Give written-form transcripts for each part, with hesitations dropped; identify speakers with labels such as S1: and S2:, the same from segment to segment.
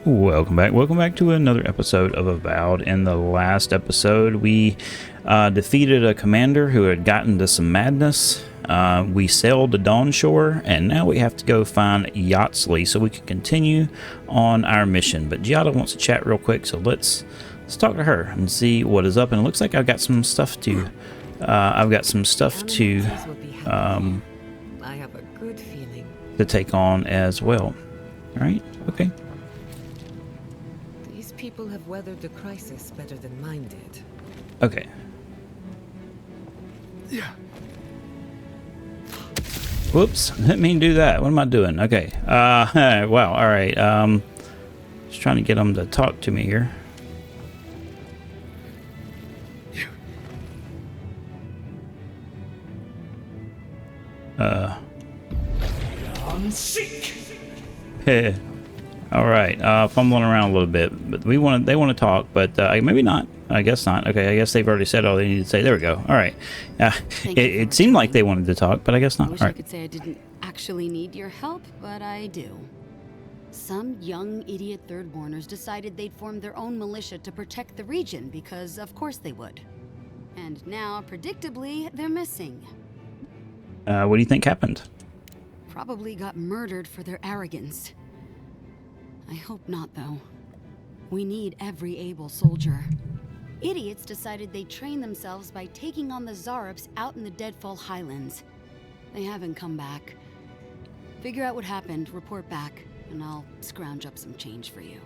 S1: Welcome back. Welcome back to another episode of Avowed. In the last episode, we defeated a commander who had gotten to some madness. We sailed to Dawn Shore, and now we have to go find Eodyr so we can continue on our mission. But Giada wants to chat real quick, so let's talk to her and see what is up. And it looks like I've got some stuff to. I have a good feeling to take on as well. All right. Okay.
S2: People have weathered the crisis better than mine did.
S1: Okay.
S3: Yeah.
S1: Whoops, didn't mean to do that. What am I doing? Okay. Wow. All right. Just trying to get them to talk to me here.
S3: Seek.
S1: All right, fumbling around a little bit, but they want to talk, but maybe not. I guess not. Okay, I guess they've already said all they need to say. There we go. All right. It seemed like they wanted to talk, but I guess not.
S4: I wish I could say I didn't actually need your help, but I do. Some young idiot thirdborners decided they'd form their own militia to protect the region because, of course, they would. And now, predictably, they're missing.
S1: What do you think happened?
S4: Probably got murdered for their arrogance. I hope not, though. We need every able soldier. Idiots decided they'd train themselves by taking on the Zarops out in the Deadfall Highlands. They haven't come back. Figure out what happened, report back, and I'll scrounge up some change for you.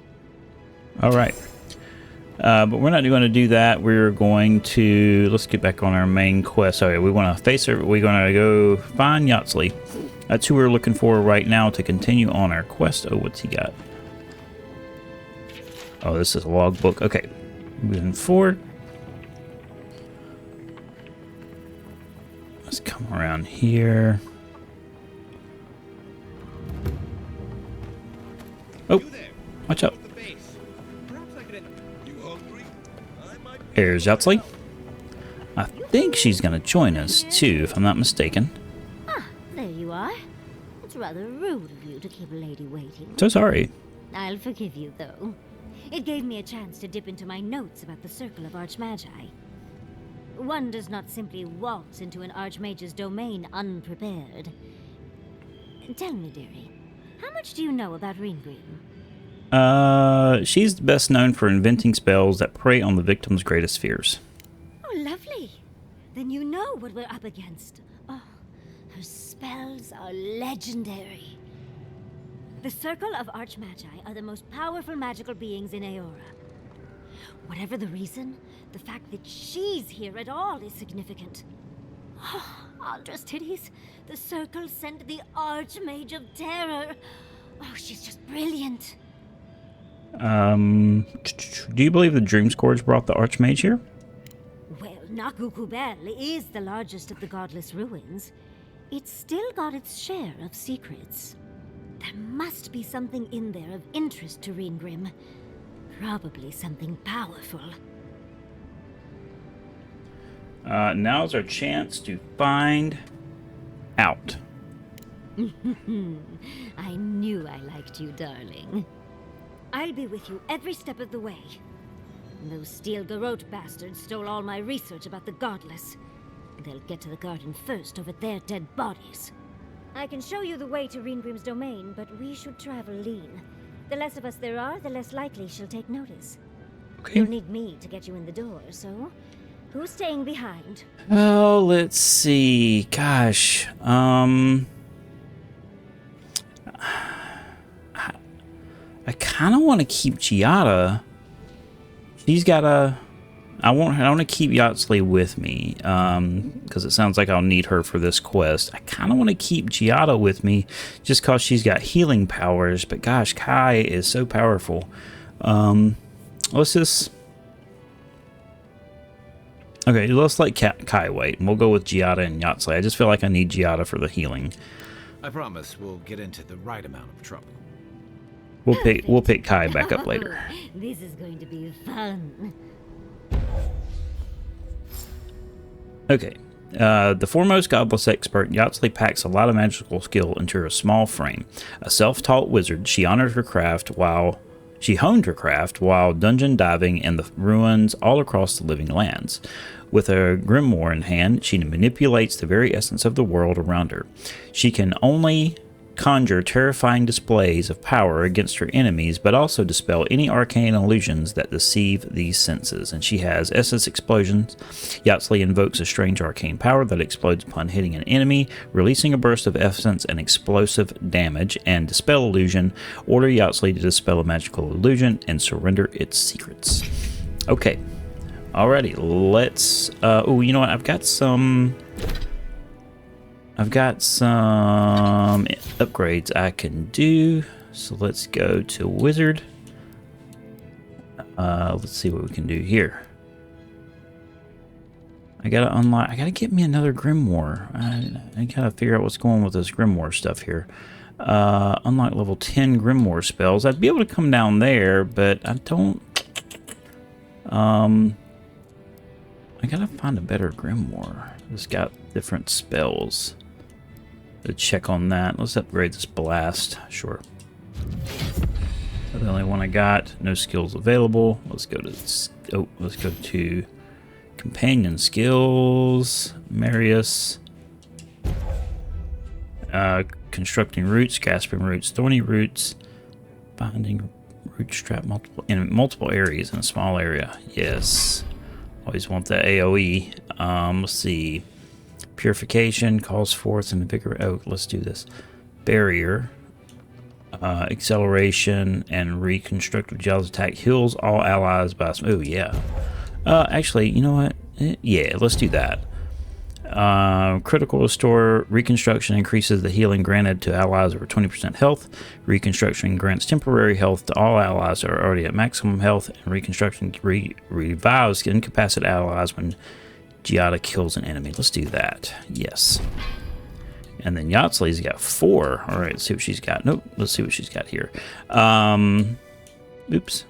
S1: All right. But we're not going to do that. We're going to... Let's get back on our main quest. Okay, we want to face her. We're going to go find Eodyr. That's who we're looking for right now to continue on our quest. Oh, what's he got? Oh, this is a logbook. Okay, moving forward. Let's come around here. Oh, watch out. Here's Eodyr. I think she's going to join us, too, if I'm not mistaken.
S5: Ah, there you are. It's rather rude of you to keep a lady waiting.
S1: So sorry.
S5: I'll forgive you, though. It gave me a chance to dip into my notes about the Circle of Archmagi. One does not simply waltz into an Archmage's domain unprepared. Tell me, dearie, how much do you know about Ringrim?
S1: She's best known for inventing spells that prey on the victim's greatest fears.
S5: Oh, lovely. Then you know what we're up against. Oh, her spells are legendary. The Circle of Archmagi are the most powerful magical beings in Aedyr. Whatever the reason, the fact that she's here at all is significant. Oh, Aldra's titties. The Circle sent the Archmage of Terror. Oh, she's just brilliant.
S1: Do you believe the Dream Scourge brought the Archmage here?
S5: Well, Nakukubel is the largest of the godless ruins. It's still got its share of secrets. There must be something in there of interest to Ringrim. Probably something powerful.
S1: Now's our chance to find out.
S5: I knew I liked you, darling. I'll be with you every step of the way. Those Steel Garrote bastards stole all my research about the Godless. They'll get to the garden first over their dead bodies. I can show you the way to Ringrim's domain, but we should travel lean. The less of us there are, the less likely she'll take notice.
S1: Okay.
S5: You'll need me to get you in the door, so who's staying behind?
S1: Oh, let's see. Gosh, I kind of want to keep Giada. She's got a... I want to keep Eodyr with me, because it sounds like I'll need her for this quest. I kind of want to keep Giada with me, just because she's got healing powers, but gosh, Kai is so powerful. Let's just... Okay, let's let Kai wait, and we'll go with Giada and Eodyr. I just feel like I need Giada for the healing.
S3: I promise we'll get into the right amount of trouble.
S1: We'll pick Kai back up later.
S5: This is going to be fun.
S1: Okay. The foremost godless expert, Eodyr packs a lot of magical skill into her small frame. A self-taught wizard, she honors her craft while She honed her craft while dungeon diving in the ruins all across the living lands. With a grimoire in hand, she manipulates the very essence of the world around her. She can only conjure terrifying displays of power against her enemies, but also dispel any arcane illusions that deceive these senses. And she has essence explosions. Yahtzee invokes a strange arcane power that explodes upon hitting an enemy, releasing a burst of essence and explosive damage. And dispel illusion, order Yahtzee to dispel a magical illusion and surrender its secrets. Okay, alrighty, let's. Oh, you know what? I've got some upgrades I can do. So let's go to Wizard. Let's see what we can do here. I gotta unlock. I gotta get me another grimoire. I gotta figure out what's going on with this grimoire stuff here. Unlock level 10 grimoire spells. I'd be able to come down there, but I don't. I gotta find a better grimoire. It's got different spells. To check on that. Let's upgrade this blast. Sure. The only one I got. No skills available. Let's go to companion skills. Marius. Constructing roots, grasping roots, thorny roots, binding root strap in multiple areas in a small area. Yes. Always want the AoE. Let's see. Purification calls forth and vigor. Oh, let's do this. Barrier, acceleration, and reconstructive gels attack heals all allies by. Oh yeah. Actually, you know what? Yeah, let's do that. Critical restore. Reconstruction increases the healing granted to allies over 20% health. Reconstruction grants temporary health to all allies that are already at maximum health, and reconstruction revives incapacitated allies when Giada kills an enemy. Let's do that. Yes. And then Yahtzee's got 4. All right, let's see what she's got. Nope. Let's see what she's got here. Oops.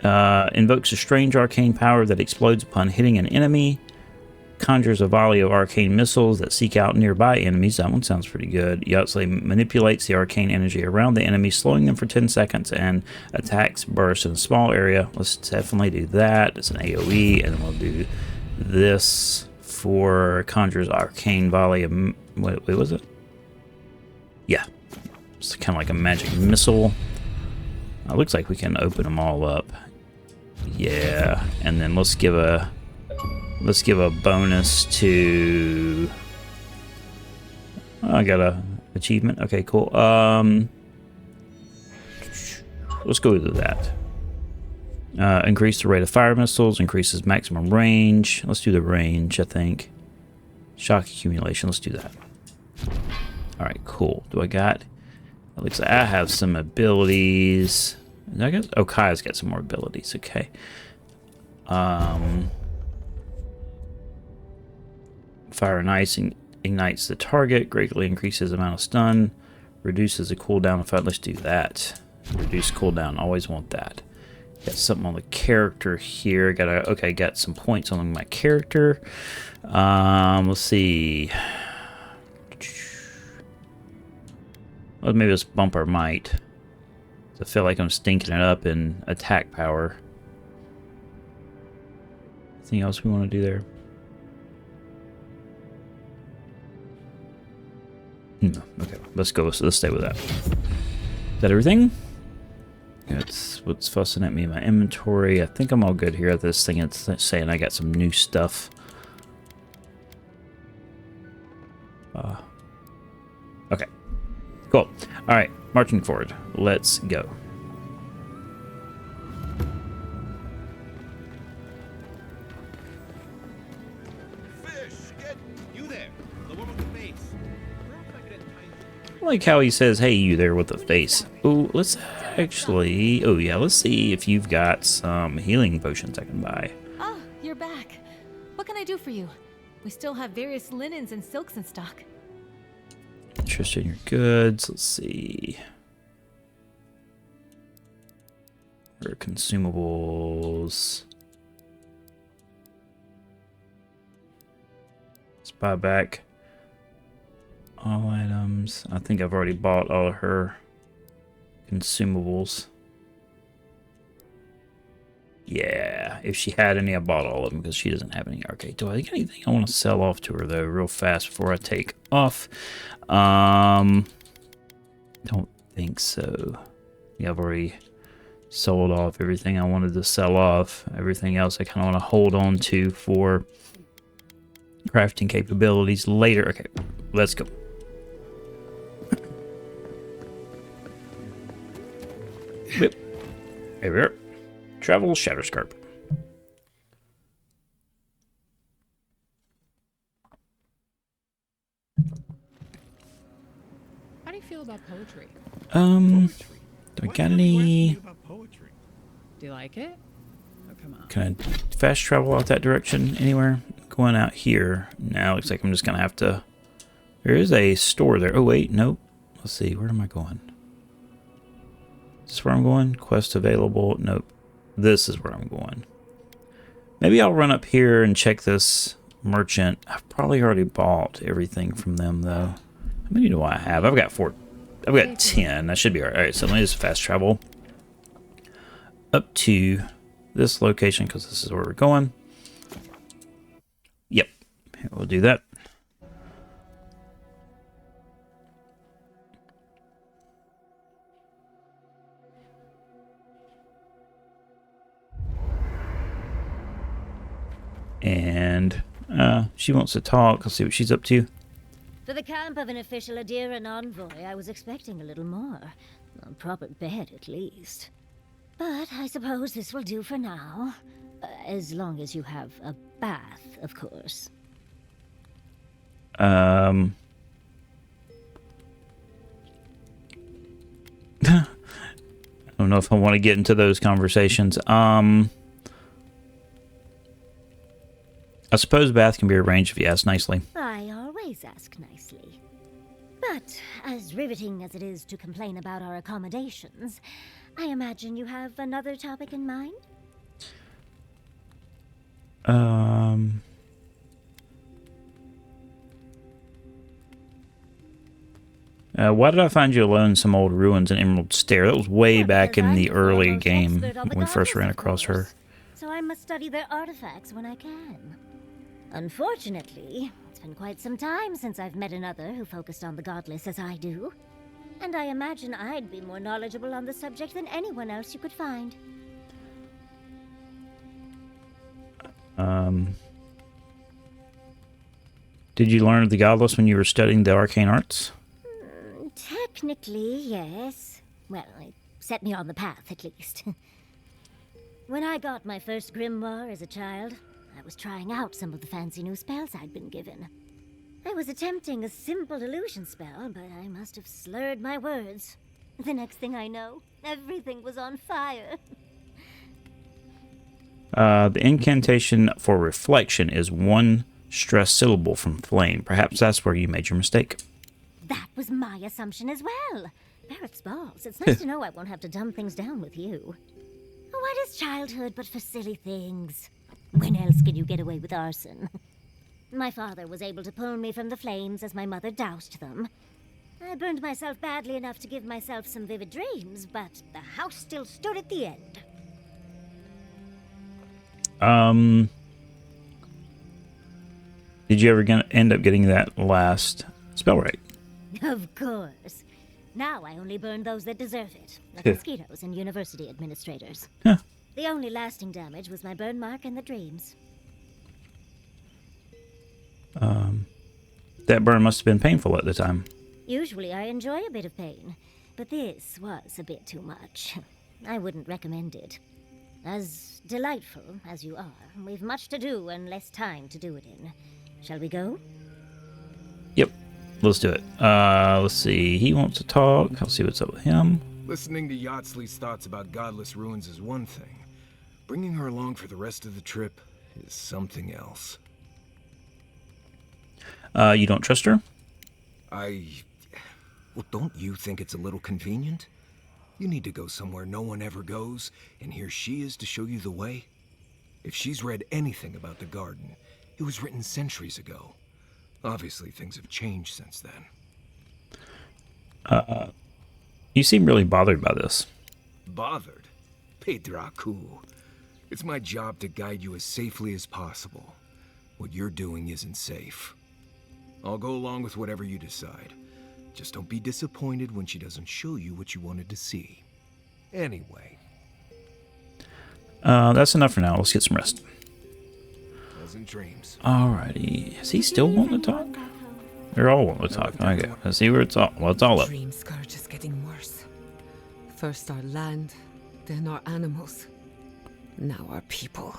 S1: Invokes a strange arcane power that explodes upon hitting an enemy. Conjures a volley of arcane missiles that seek out nearby enemies. That one sounds pretty good. Yahtzee manipulates the arcane energy around the enemy, slowing them for 10 seconds, and attacks burst in a small area. Let's definitely do that. It's an AoE, and then we'll do this for conjures arcane volley of... Wait, was it? Yeah. It's kind of like a magic missile. It looks like we can open them all up. Yeah, and then let's give a bonus to. Oh, I got a achievement. Okay, cool. Let's go with that. Increase the rate of fire missiles. Increases maximum range. Let's do the range. I think. Shock accumulation. Let's do that. All right, cool. Do I got? It looks like I have some abilities. I guess. Oh, Kai's got some more abilities. Okay. Fire and ice ignites the target, greatly increases the amount of stun, reduces the cooldown of fire. Let's do that. Reduce cooldown, always want that. Got something on the character here. Got some points on my character. Let's see. Well, maybe let's bump our might. I feel like I'm stinking it up in attack power. Anything else we want to do there? No. Okay, let's go. Let's stay with that. Is that everything? That's what's fussing at me in my inventory. I think I'm all good here at this thing. It's saying I got some new stuff. Okay. Cool. All right, marching forward. Let's go. I like how he says, hey, you there with the face. Oh, let's actually... Oh, yeah, let's see if you've got some healing potions I can buy.
S6: Oh, you're back. What can I do for you? We still have various linens and silks in stock.
S1: Interested in your goods. Let's see. Or consumables. Let's buy back all items. I think I've already bought all of her consumables. Yeah, if she had any, I bought all of them because she doesn't have any. Okay, do I got anything I want to sell off to her though, real fast before I take off? Don't think so. Yeah, I've already sold off everything I wanted to sell off. Everything else I kind of want to hold on to for crafting capabilities later. Okay, let's go. Whip. Here we are. Travel Shatterscarp.
S7: How do you feel about poetry?
S1: Do I got any?
S7: Do you like it? Oh, come on.
S1: Can I fast travel out that direction anywhere? Going out here now. Looks like I'm just gonna have to. There is a store there. Oh wait, nope. Let's see. Where am I going? Is this where I'm going? Quest available. Nope. This is where I'm going. Maybe I'll run up here and check this merchant. I've probably already bought everything from them though. How many do I have? I've got 4. I've got 10. That should be alright. Alright, so let me just fast travel up to this location because this is where we're going. Yep. Here, we'll do that. And she wants to talk. Let's see what she's up to.
S5: For the camp of an official Aedyr and envoy, I was expecting a little more. A proper bed, at least. But I suppose this will do for now. As long as you have a bath, of course.
S1: I don't know if I want to get into those conversations. I suppose bath can be arranged if you ask nicely.
S5: I always ask nicely. But as riveting as it is to complain about our accommodations, I imagine you have another topic in mind?
S1: Why did I find you alone in some old ruins in Emerald Stair? That was way back in the early game when we first ran across her.
S5: So I must study their artifacts when I can. Unfortunately, it's been quite some time since I've met another who focused on the godless as I do. And I imagine I'd be more knowledgeable on the subject than anyone else you could find.
S1: Did you learn of the godless when you were studying the arcane arts?
S5: Technically, yes. Well, it set me on the path, at least. When I got my first grimoire as a child, I was trying out some of the fancy new spells I'd been given. I was attempting a simple illusion spell, but I must have slurred my words. The next thing I know, everything was on fire.
S1: The incantation for reflection is 1 stressed syllable from flame. Perhaps that's where you made your mistake.
S5: That was my assumption as well. Barrett's balls. It's nice to know I won't have to dumb things down with you. What is childhood but for silly things? When else can you get away with arson? My father was able to pull me from the flames as my mother doused them. I burned myself badly enough to give myself some vivid dreams, but the house still stood at the end. Did you ever end up getting that last spell right? Of course. Now I only burn those that deserve it, like mosquitoes and university administrators.
S1: Huh.
S5: The only lasting damage was my burn mark and the dreams.
S1: That burn must have been painful at the time.
S5: Usually I enjoy a bit of pain, but this was a bit too much. I wouldn't recommend it. As delightful as you are, we've much to do and less time to do it in. Shall we go?
S1: Yep. Let's do it. Let's see. He wants to talk. I'll see what's up with him.
S8: Listening to Yardsley's thoughts about godless ruins is one thing. Bringing her along for the rest of the trip is something else.
S1: You don't trust her?
S8: Well, don't you think it's a little convenient? You need to go somewhere no one ever goes, and here she is to show you the way. If she's read anything about the garden, it was written centuries ago. Obviously, things have changed since then.
S1: You seem really bothered by this.
S8: Bothered? Pedraku. It's my job to guide you as safely as possible. What you're doing isn't safe. I'll go along with whatever you decide. Just don't be disappointed when she doesn't show you what you wanted to see. Anyway.
S1: That's enough for now. Let's get some rest.
S8: Pleasant dreams.
S1: Alrighty. Is he still wanting to talk? They're all wanting to talk. Okay. Let's see where it's all. Well, it's all up.
S2: Dream Scourge is getting worse. First our land, then our animals. Now our people.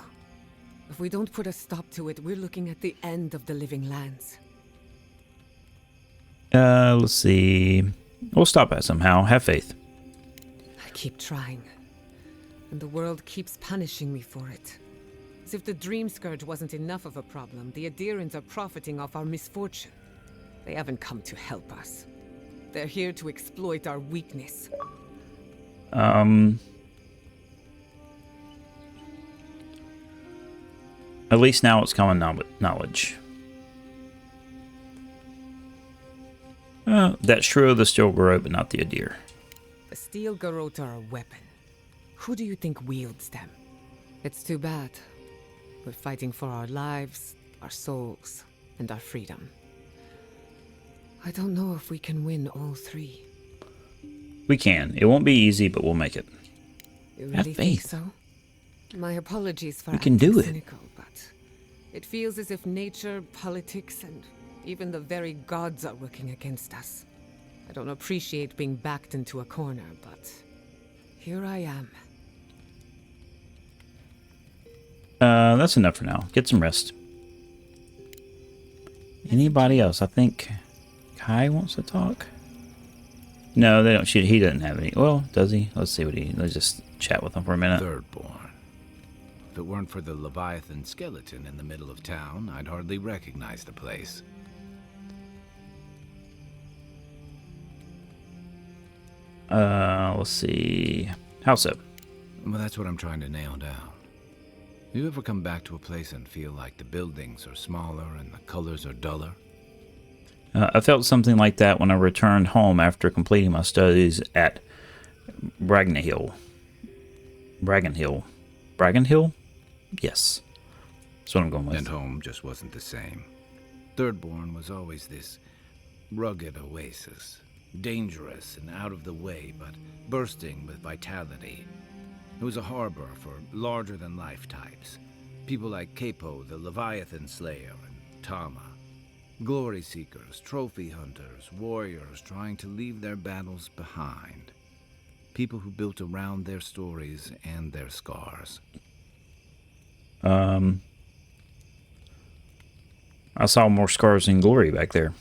S2: If we don't put a stop to it, we're looking at the end of the living lands.
S1: Let's see. We'll stop that somehow. Have faith.
S2: I keep trying. And the world keeps punishing me for it. As if the Dream Scourge wasn't enough of a problem, the Aedyrians are profiting off our misfortune. They haven't come to help us. They're here to exploit our weakness.
S1: At least now it's common knowledge. That's true of the Steel Garrote, but not the Aedyr.
S2: The Steel Garrote are a weapon. Who do you think wields them? It's too bad. We're fighting for our lives, our souls, and our freedom. I don't know if we can win all three.
S1: We can. It won't be easy, but we'll make it.
S2: You
S1: Have
S2: really think
S1: faith.
S2: so? My apologies for
S1: We can do it.
S2: cynical, but it feels as if nature, politics, and even the very gods are working against us. I don't appreciate being backed into a corner, but here I am.
S1: That's enough for now. Get some rest. Anybody else? I think Kai wants to talk. No, they don't. He doesn't have any. Well, does he? Let's see what he. Let's just chat with him for a minute.
S3: Thirdborn. If it weren't for the Leviathan skeleton in the middle of town, I'd hardly recognize the place.
S1: Let's see. How so?
S3: Well, that's what I'm trying to nail down. You ever come back to a place and feel like the buildings are smaller and the colors are duller?
S1: I felt something like that when I returned home after completing my studies at Bragenhill. Bragenhill? Yes. That's what I'm going with.
S3: And home just wasn't the same. Thirdborn was always this rugged oasis. Dangerous and out of the way, but bursting with vitality. It was a harbor for larger-than-life types. People like Capo, the Leviathan Slayer, and Tama. Glory seekers, trophy hunters, warriors trying to leave their battles behind. People who built around their stories and their scars.
S1: I saw more scars than glory back there.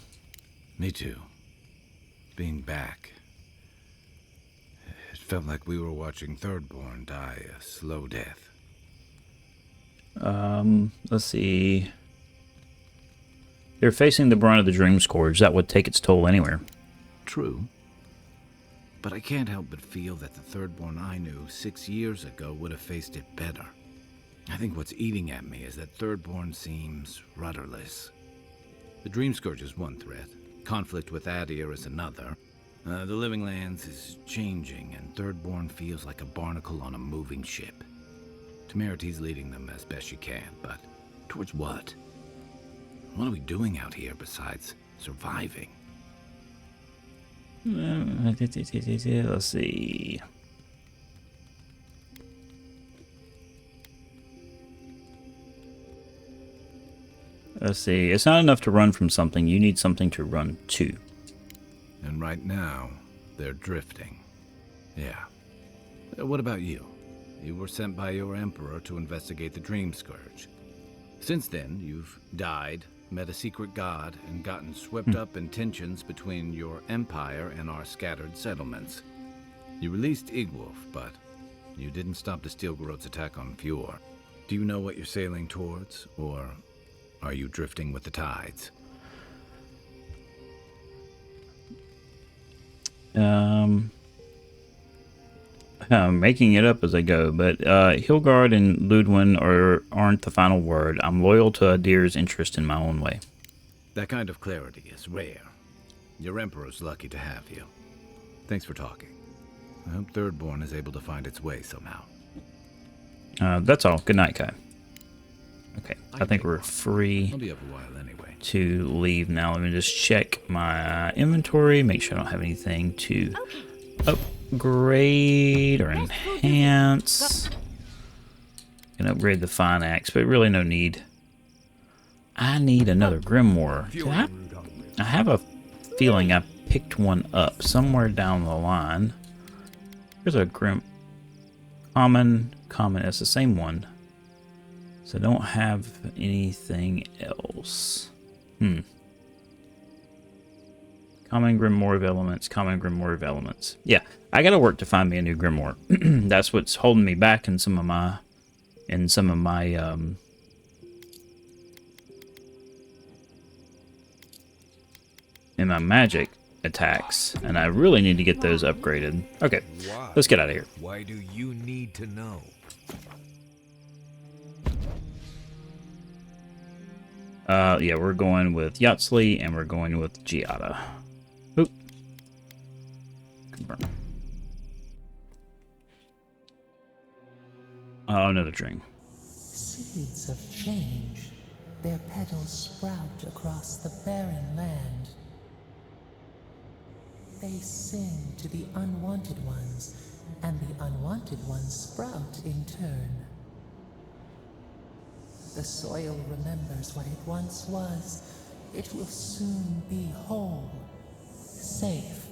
S3: Me too. Being back. It felt like we were watching Thirdborn die a slow death.
S1: Let's see. They're facing the brunt of the Dream Scourge. That would take its toll anywhere.
S3: True. But I can't help but feel that the Thirdborn I knew 6 years ago would have faced it better. I think what's eating at me is that Thirdborn seems rudderless. The Dream Scourge is one threat. Conflict with Aedyr is another. The Living Lands is changing, and Thirdborn feels like a barnacle on a moving ship. Temerita's leading them as best she can, but towards what? What are we doing out here besides surviving?
S1: Let's see. Let's see. It's not enough to run from something. You need something to run to.
S3: And right now, they're drifting. Yeah. What about you? You were sent by your Emperor to investigate the Dream Scourge. Since then, you've died, met a secret god, and gotten swept up in tensions between your empire and our scattered settlements. You released Igwolf, but you didn't stop the Steel Garrote's attack on Fjord. Do you know what you're sailing towards, or are you drifting with the tides?
S1: I'm making it up as I go, but Hilgard and Ludwin aren't the final word. I'm loyal to Aedyr's interest in my own way.
S3: That kind of clarity is rare. Your Emperor's lucky to have you. Thanks for talking. I hope Thirdborn is able to find its way somehow.
S1: That's all. Good night, Kai. Okay, I think we're free
S3: I'll be up a while anyway.
S1: to leave now. Let me just check my inventory, make sure I don't have anything to upgrade or enhance. Can upgrade the fine axe, but really no need. I need another grimoire. I have a feeling I picked one up somewhere down the line. There's a common. It's the same one. So I don't have anything else. Common grimoire of elements. Common grimoire of elements. Yeah, I gotta work to find me a new grimoire. That's what's holding me back in some of my in my magic attacks, and I really need to get those upgraded. Okay, let's get out of here.
S8: Why do you need to know?
S1: Yeah, we're going with Yatsley, and we're going with Giada. Oop. Confirm. Oh, another drink.
S9: Seeds of change. Their petals sprout across the barren land. They sing to the unwanted ones, and the unwanted ones sprout in turn. The soil remembers what it once was. It will soon be whole, safe.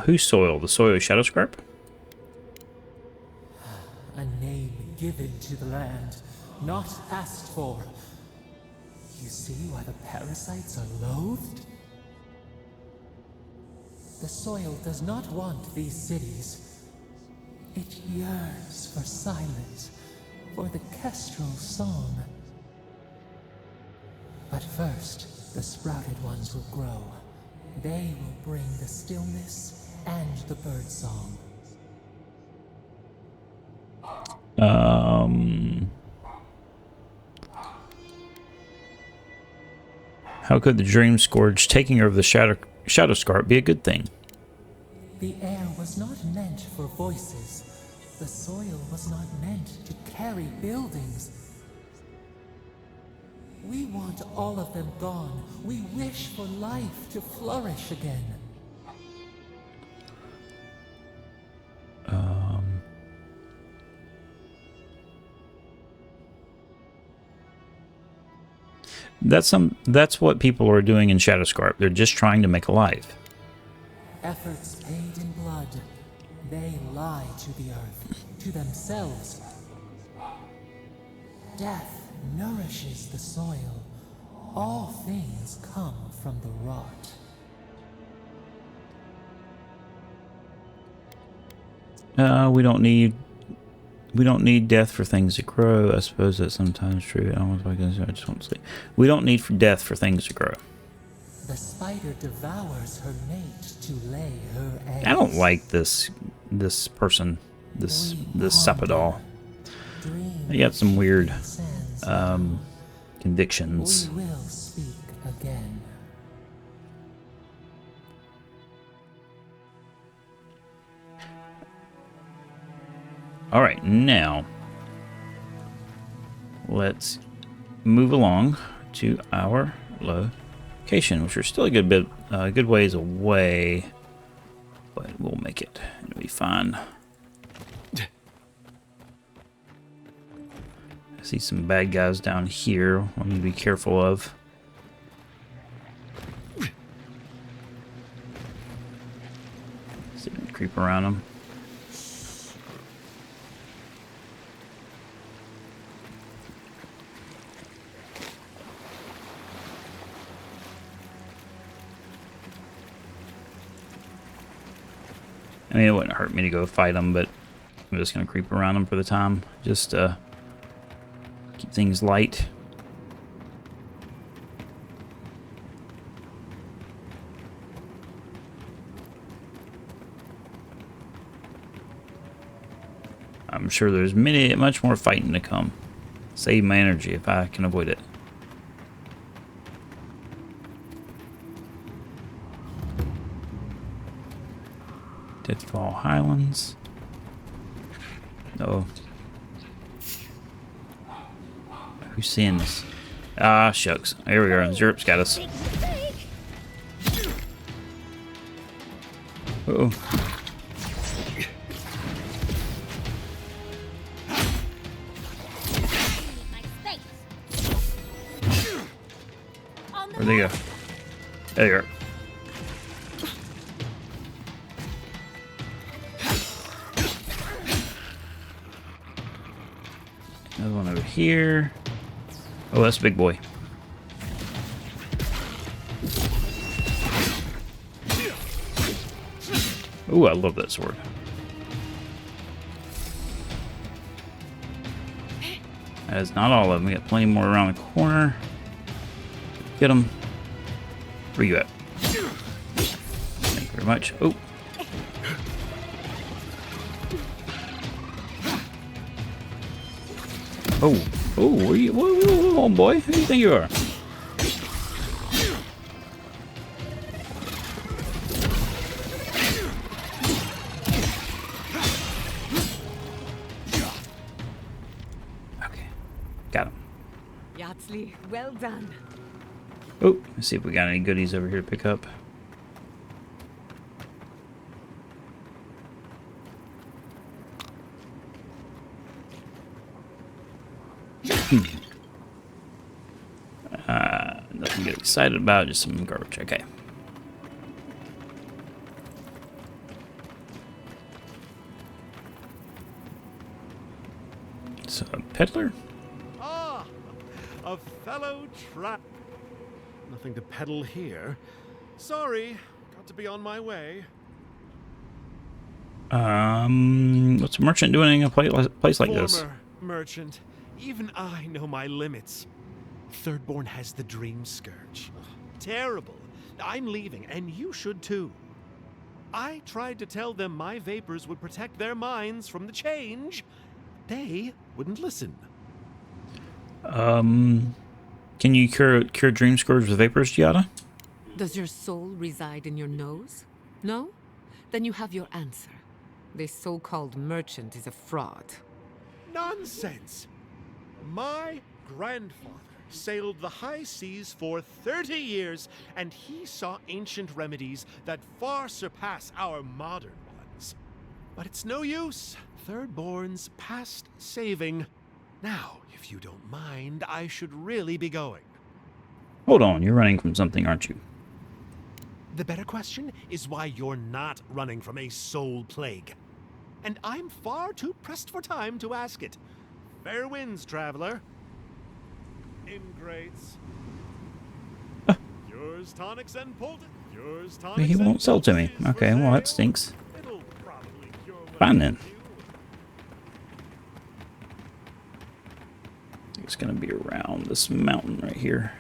S1: Whose soil? The soil of Shadowscarp?
S9: A name given to the land, not asked for. You see why the parasites are loathed? The soil does not want these cities. It yearns for silence, for the kestrel song. But first, the sprouted ones will grow. They will bring the stillness and the bird song.
S1: How could the Dream Scourge taking over the Shadowscarp be a good thing?
S9: The air was not meant for voices. The soil was not meant to carry buildings. We want all of them gone. We wish for life to flourish again. That's what people are doing in Shadowscarp. They're just trying to make a life. Efforts paid in blood. They lie to the earth, to themselves. Death nourishes the soil. All things come from the rot.
S1: We don't need death for things to grow. I suppose that's sometimes true. I just want to sleep. We don't need death for things to grow.
S9: The spider devours her mate to lay her eggs.
S1: I don't like this person, this Sapadal. He got some weird convictions.
S9: We will speak again.
S1: All right, now let's move along to our location, which are still a good ways away, but we'll make it. It'll be fine. I see some bad guys down here. I need to be careful of. See if I can creep around them. I mean, it wouldn't hurt me to go fight them, but I'm just going to creep around them for the time. Just keep things light. I'm sure there's much more fighting to come. Save my energy if I can avoid it. Deadfall Highlands. No. Who's seeing this? Ah, shucks. Here we go. Zerp's got us. Uh-oh. Where'd they go? There you are. Another one over here. Oh, that's a big boy. Ooh, I love that sword. That is not all of them. We got plenty more around the corner. Get them. Where you at? Thank you very much. Oh. Oh. Oh, where you? Whoa, boy. Who do you think you are? Okay. Got him.
S2: Yardsley, well done.
S1: Oh, let's see if we got any goodies over here to pick up. Nothing to get excited about, just some garbage. Okay. So, a peddler?
S10: Ah, a fellow trap. Nothing to peddle here. Sorry, got to be on my way.
S1: What's a merchant doing in a place like this?
S10: Former merchant, even I know my limits. Thirdborn has the Dream Scourge. Terrible. I'm leaving, and you should too. I tried to tell them my vapors would protect their minds from the change. They wouldn't listen.
S1: Can you cure Dream Scourge with vapors, Giada?
S2: Does your soul reside in your nose? No? Then you have your answer. This so-called merchant is a fraud.
S10: Nonsense! My grandfather sailed the high seas for 30 years, and he saw ancient remedies that far surpass our modern ones. But it's no use. Thirdborn's past saving. Now, if you don't mind, I should really be going.
S1: Hold on, you're running from something, aren't you?
S10: The better question is why you're not running from a soul plague. And I'm far too pressed for time to ask it. Fair winds, traveler. Ingrates. Yours tonics and poultice. Yours tonics.
S1: He won't sell to me. Okay, well that stinks. Fine then. It's gonna be around this mountain right here,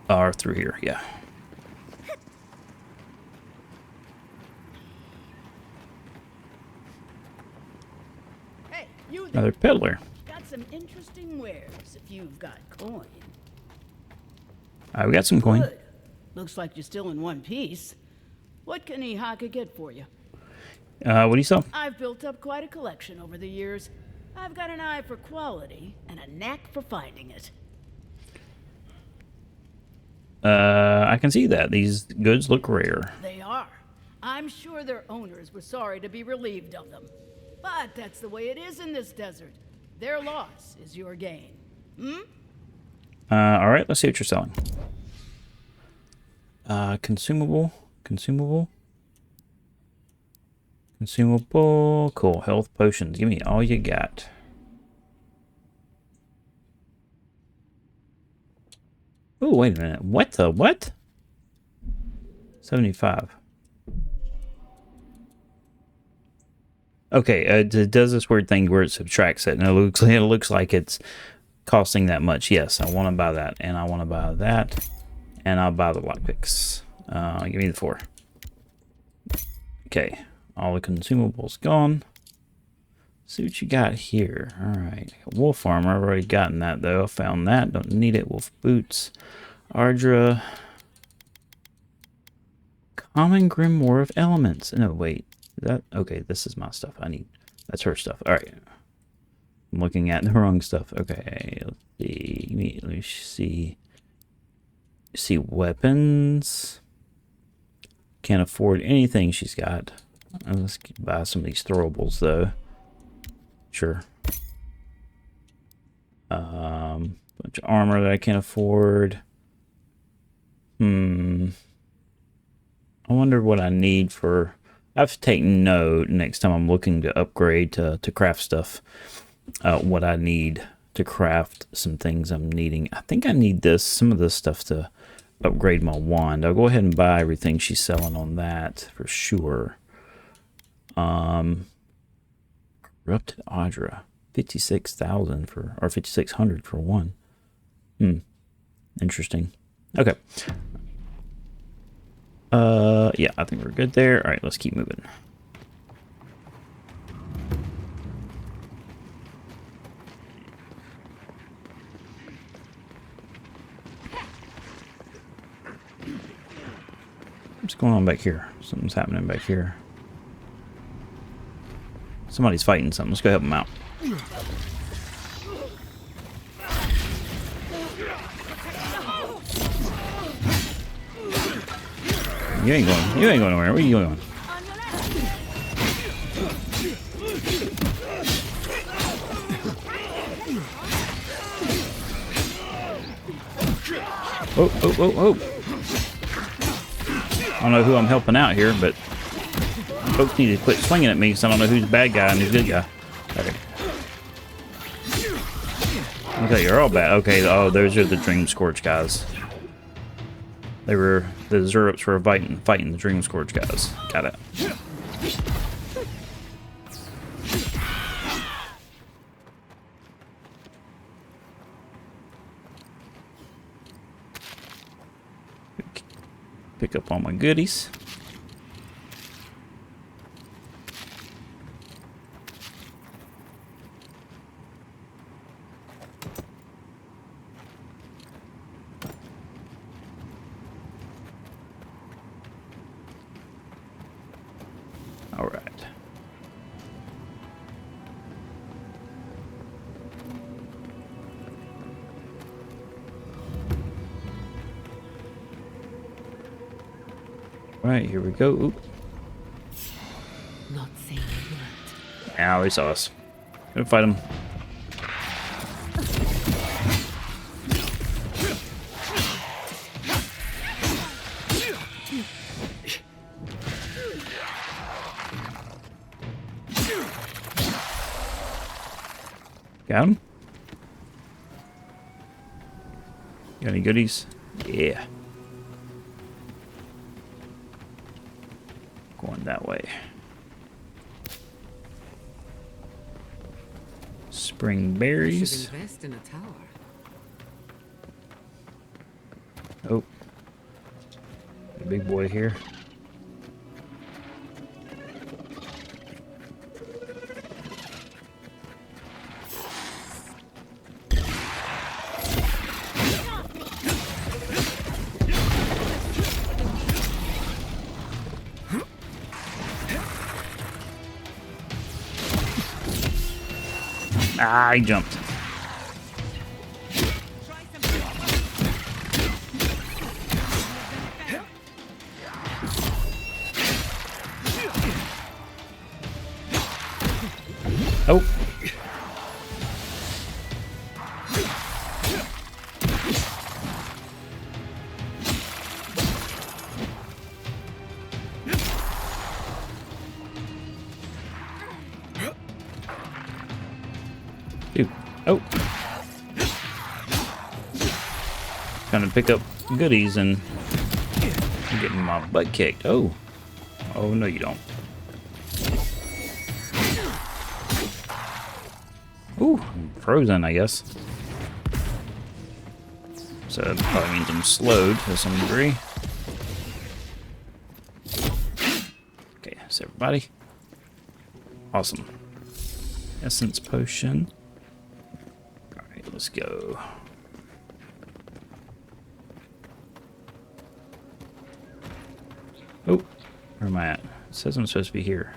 S1: or through here. Yeah.
S11: Hey, you
S1: Another peddler.
S11: got some interesting wares if you've got coin.
S1: We got some coin.
S11: Good. Looks like you're still in one piece. What can Ihaka get for you?
S1: What do you sell?
S11: I've built up quite a collection over the years. I've got an eye for quality and a knack for finding it.
S1: I can see that. These goods look rare.
S11: They are. I'm sure their owners were sorry to be relieved of them. But that's the way it is in this desert. Their loss is your gain.
S1: Alright, let's see what you're selling. Consumable. Cool. Health potions. Give me all you got. Oh, wait a minute. What the what? 75. Okay, it does this weird thing where it subtracts it, and it looks like it's costing that much. Yes, I want to buy that, and I want to buy that, and I'll buy the lockpicks. Give me the 4. Okay, all the consumables gone. See what you got here. All right, wolf armor. I've already gotten that though. I found that. Don't need it. Wolf boots. Aedyr. Common Grimoire of Elements. No, wait. Okay, this is my stuff. I need... That's her stuff. Alright. I'm looking at the wrong stuff. Okay, let's see. Let's see. See weapons. Can't afford anything she's got. Let's buy some of these throwables, though. Sure. Bunch of armor that I can't afford. I wonder what I need for... I have to take note next time I'm looking to upgrade to craft stuff. What I need to craft some things I'm needing. I think I need some of this stuff to upgrade my wand. I'll go ahead and buy everything she's selling on that for sure. Corrupted Aedyr, 56,000 for, or 5,600 for one. Interesting. Okay. Yeah, I think we're good there. All right, let's keep moving. What's going on back here? Something's happening back here. Somebody's fighting something. Let's go help them out. You ain't going nowhere. Where are you going? Oh. I don't know who I'm helping out here, but folks need to quit swinging at me because I don't know who's the bad guy and who's the good guy. Okay, you're all bad. Okay, oh, those are the Dream Scourge guys. They were, the Zurps were fighting the Dream Scourge guys. Got it. Pick up all my goodies. All right. All right, here we go. Oop.
S2: Not saying a word.
S1: Now he saw us. Gonna fight him. Got him? Got any goodies? Yeah. Going that way. Spring berries.
S2: Should invest in a tower.
S1: Oh. The big boy here. I jumped. Oh. Dude. Oh. Trying to pick up goodies and I'm getting my butt kicked. Oh. Oh, no, you don't. Ooh, I'm frozen, I guess. So that probably means I'm slowed to some degree. Okay, that's everybody. Awesome. Essence potion. Alright, let's go. Oh, where am I at? It says I'm supposed to be here.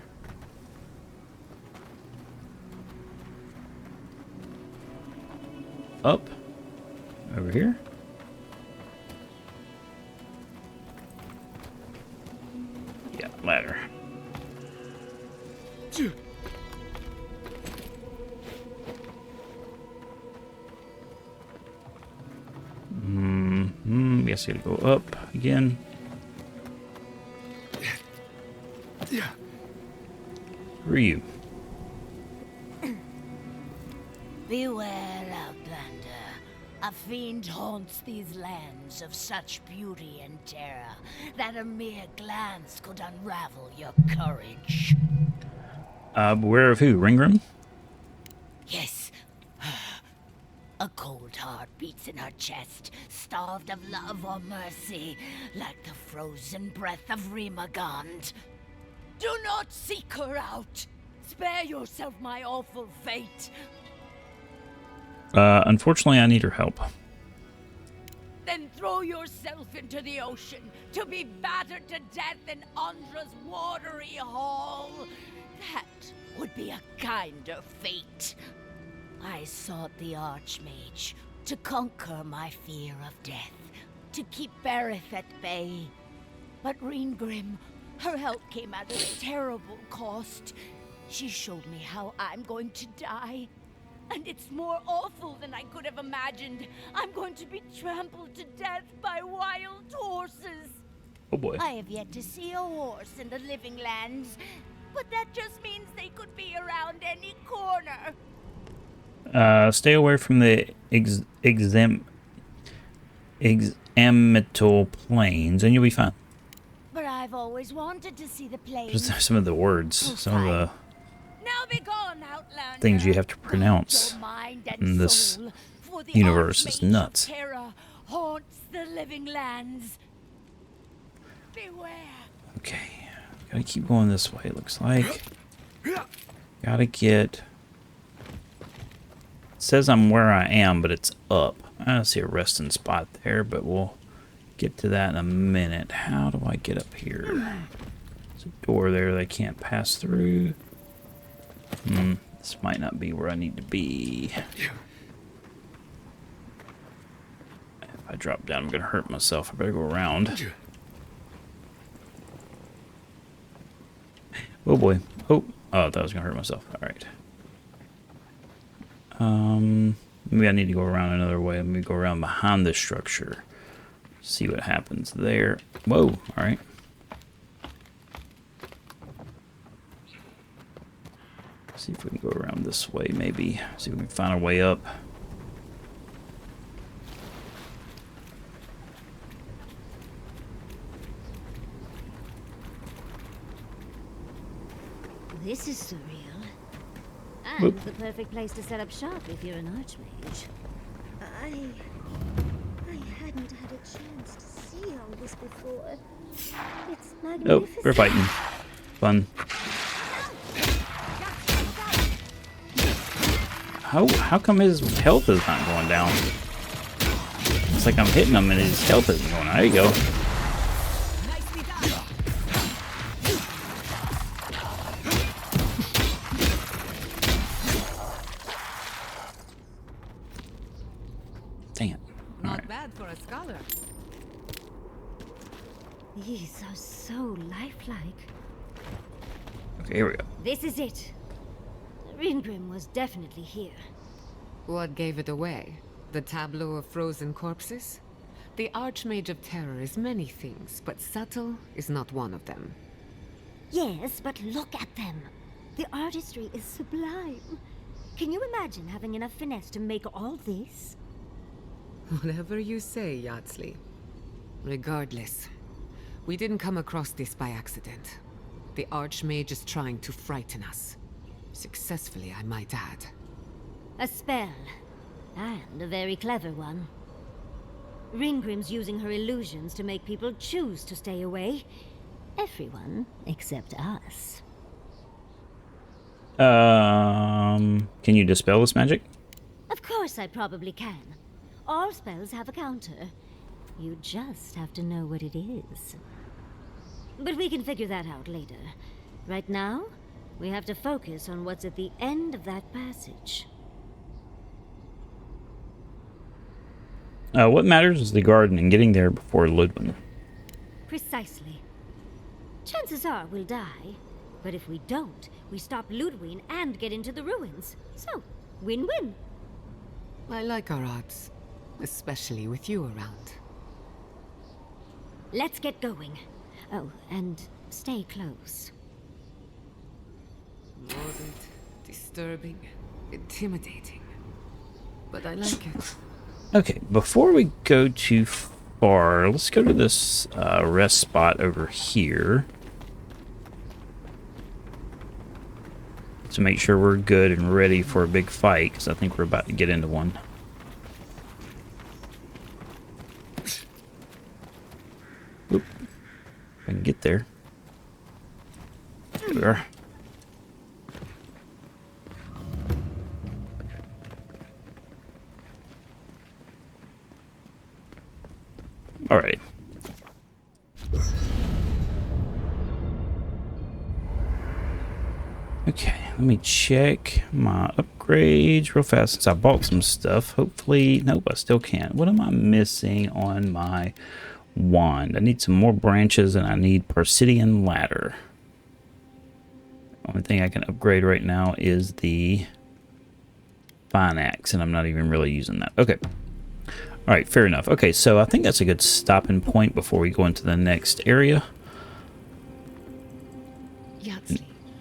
S1: Up? Over here? Yeah, ladder. Guess I gotta go up again. Who are you?
S12: Beware, Outlander. A fiend haunts these lands of such beauty and terror that a mere glance could unravel your courage.
S1: Beware of who? Ringgrim?
S12: Yes. A cold heart beats in her chest, starved of love or mercy, like the frozen breath of Rimagond. Do not seek her out. Spare yourself my awful fate.
S1: Unfortunately, I need her help.
S12: Then throw yourself into the ocean to be battered to death in Andra's watery hall. That would be a kinder fate. I sought the Archmage to conquer my fear of death, to keep Berith at bay. But Ringgrim, her help came at a terrible cost. She showed me how I'm going to die. And it's more awful than I could have imagined. I'm going to be trampled to death by wild horses.
S1: Oh boy.
S12: I have yet to see a horse in the living lands, but that just means they could be around any corner.
S1: Stay away from the examital plains, and you'll be fine.
S12: But I've always wanted to see the plains.
S1: Just some of the words, some of the
S12: Now be gone, Outlander.
S1: things you have to pronounce in this universe is nuts.
S12: Terror haunts the living lands. Beware.
S1: Okay, gotta keep going this way, it looks like. Gotta get... It says I'm where I am, but it's up. I don't see a resting spot there, but we'll get to that in a minute. How do I get up here? There's a door there that I can't pass through. This might not be where I need to be. If I drop down, I'm gonna hurt myself. I better go around. Oh boy. Oh, I thought I was gonna hurt myself. Alright. Maybe I need to go around another way. Let me go around behind this structure. See what happens there. Whoa, alright. See if we can go around this way, maybe. See if we can find our way up.
S5: This is surreal. And the perfect place to set up shop if you're an archmage.
S13: I hadn't had a chance to see all this before. It's magnificent.
S1: Oh, we're fighting. Fun. How come his health is not going down? It's like I'm hitting him and his health isn't going down. There you go. Dang it.
S2: Not bad for a scholar.
S5: These are so lifelike.
S1: Okay, here we go.
S5: This is it. Ringgrim was definitely here.
S2: What gave it away? The tableau of frozen corpses? The Archmage of Terror is many things, but subtle is not one of them.
S5: Yes, but look at them. The artistry is sublime. Can you imagine having enough finesse to make all this?
S2: Whatever you say, Yardsley. Regardless, we didn't come across this by accident. The Archmage is trying to frighten us. Successfully, I might add.
S5: A spell. And a very clever one. Ringgrim's using her illusions to make people choose to stay away. Everyone except us.
S1: Can you dispel this magic?
S5: Of course I probably can. All spells have a counter. You just have to know what it is. But we can figure that out later. Right now, we have to focus on what's at the end of that passage.
S1: What matters is the garden and getting there before Ludwig.
S5: Precisely. Chances are we'll die, but if we don't, we stop Ludwig and get into the ruins. So, win-win.
S2: I like our odds, especially with you around.
S5: Let's get going. Oh, and stay close.
S2: Morbid, disturbing, intimidating. But I like it.
S1: Okay, before we go too far, let's go to this rest spot over here to make sure we're good and ready for a big fight, because I think we're about to get into one. Oop. If I can get there. There we are. Alright. Okay, let me check my upgrades real fast since I bought some stuff. Hopefully, nope, I still can't. What am I missing on my wand? I need some more branches and I need Obsidian ladder. The only thing I can upgrade right now is the fine axe, and I'm not even really using that. Okay. All right, fair enough. Okay, so I think that's a good stopping point before we go into the next area.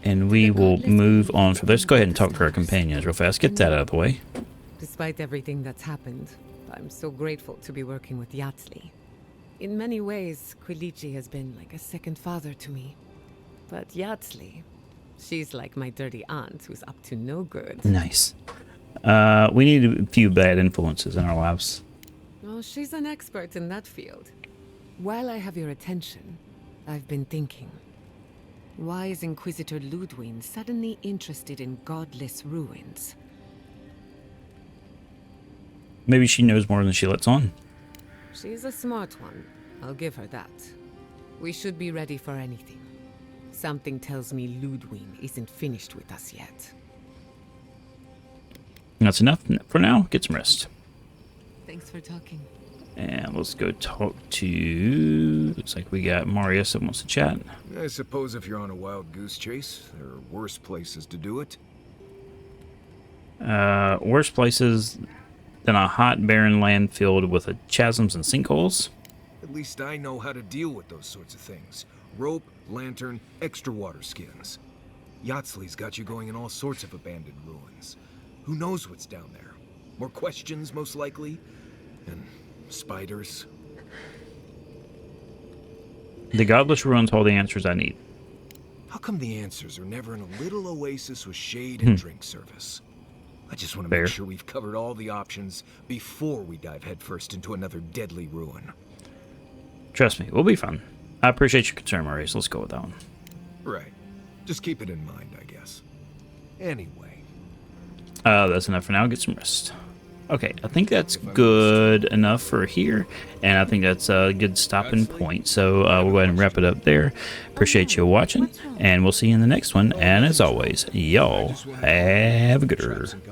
S1: And we will move on from this. Go ahead and talk to our companions real fast. Get that out of the way.
S2: Despite everything that's happened, I'm so grateful to be working with Yatsley. In many ways, Quilici has been like a second father to me. But Yatsley, she's like my dirty aunt who's up to no good.
S1: Nice. We need a few bad influences in our lives.
S2: Well, she's an expert in that field. While I have your attention, I've been thinking. Why is Inquisitor Ludwig suddenly interested in godless ruins?
S1: Maybe she knows more than she lets on.
S2: She's a smart one. I'll give her that. We should be ready for anything. Something tells me Ludwig isn't finished with us yet.
S1: That's enough for now. Get some rest.
S2: Thanks for talking.
S1: And let's go talk to... Looks like we got Marius that wants to chat.
S8: I suppose if you're on a wild goose chase, there are worse places to do it.
S1: Worse places than a hot, barren land filled with chasms and sinkholes?
S8: At least I know how to deal with those sorts of things. Rope, lantern, extra water skins. Yatsley's got you going in all sorts of abandoned ruins. Who knows what's down there? More questions, most likely. And spiders.
S1: The godless ruins hold the answers I need.
S8: How come the answers are never in a little oasis with shade and drink service? I just want to make sure we've covered all the options before we dive headfirst into another deadly ruin.
S1: Trust me, we'll be fine. I appreciate your concern, Marius. Let's go with that one.
S8: Right. Just keep it in mind, I guess. Anyway.
S1: That's enough for now. Get some rest. Okay, I think that's good enough for here, and I think that's a good stopping point. So we'll go ahead and wrap it up there. Appreciate you watching, and we'll see you in the next one. And as always, y'all have a good one.